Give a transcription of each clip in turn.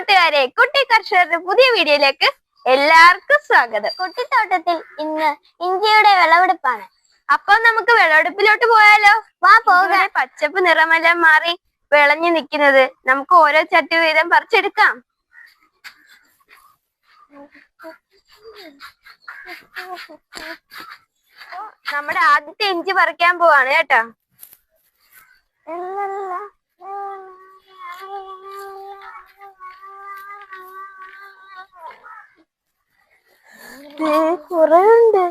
കൂട്ടുകാരെ, കുട്ടി കർഷകരുടെ പുതിയ വീഡിയോയിലേക്ക് എല്ലാവർക്കും സ്വാഗതം. കുട്ടിത്തോട്ടത്തിൽ ഇന്ന് ഇഞ്ചിയുടെ വിളവെടുപ്പാണ്. അപ്പൊ നമുക്ക് വിളവെടുപ്പിലോട്ട് പോയാലോ? വാ പോകാം. പച്ചപ്പ് നിറമെല്ലാം മാറി വിളഞ്ഞു നിൽക്കുന്നത് നമുക്ക് ഓരോ ചട്ടി വീതം പറിച്ചെടുക്കാം. നമ്മുടെ ആദ്യത്തെ ഇഞ്ചി പറിക്കാൻ പോവാണ് കേട്ടോ. കുറവുണ്ട്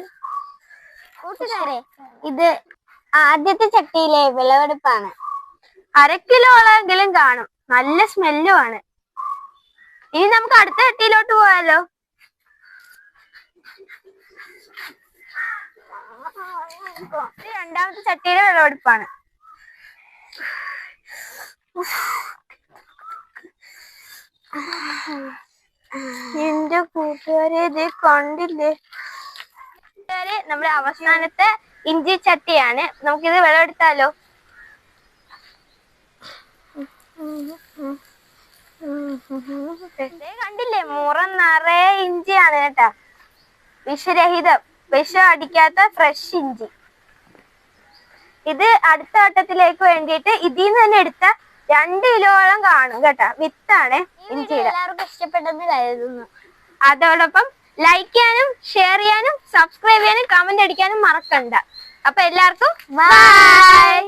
കൂട്ടുകാരെ. ഇത് ആദ്യത്തെ ചട്ടിയിലെ വിളവെടുപ്പാണ്. 1/2 കിലോളെങ്കിലും കാണും. നല്ല സ്മെല്ലും ആണ്. ഇനി നമുക്ക് അടുത്ത ചട്ടിയിലോട്ട് പോയാലോ? രണ്ടാമത്തെ ചട്ടിയിലെ വിളവെടുപ്പാണ്. എന്റെ കൂട്ടുകാരെ, ഇത് കണ്ടില്ലേ? നമ്മുടെ അവസാനത്തെ ഇഞ്ചി ചട്ടിയാണ്. നമുക്കിത് വിളവെടുത്താലോ? കണ്ടില്ലേ, മുറം നിറയെ ഇഞ്ചിയാണ് കേട്ടാ. വിഷരഹിതം, വിഷം അടിക്കാത്ത ഫ്രഷ് ഇഞ്ചി. ഇത് അടുത്ത വട്ടത്തിലേക്ക് വേണ്ടിയിട്ട് ഇതിൽ നിന്ന് തന്നെ എടുത്ത 2 കിലോളം കാണും കേട്ടാ. വിത്താണ് ഇഞ്ചിയുടെ. എല്ലാവർക്കും ഇഷ്ടപ്പെട്ടെന്ന് കരുതുന്നു. അതോടൊപ്പം ലൈക്ക് ചെയ്യാനും ഷെയർ ചെയ്യാനും സബ്സ്ക്രൈബ് ചെയ്യാനും കമന്റ് അടിക്കാനും മറക്കണ്ട. അപ്പൊ എല്ലാവർക്കും ബൈ.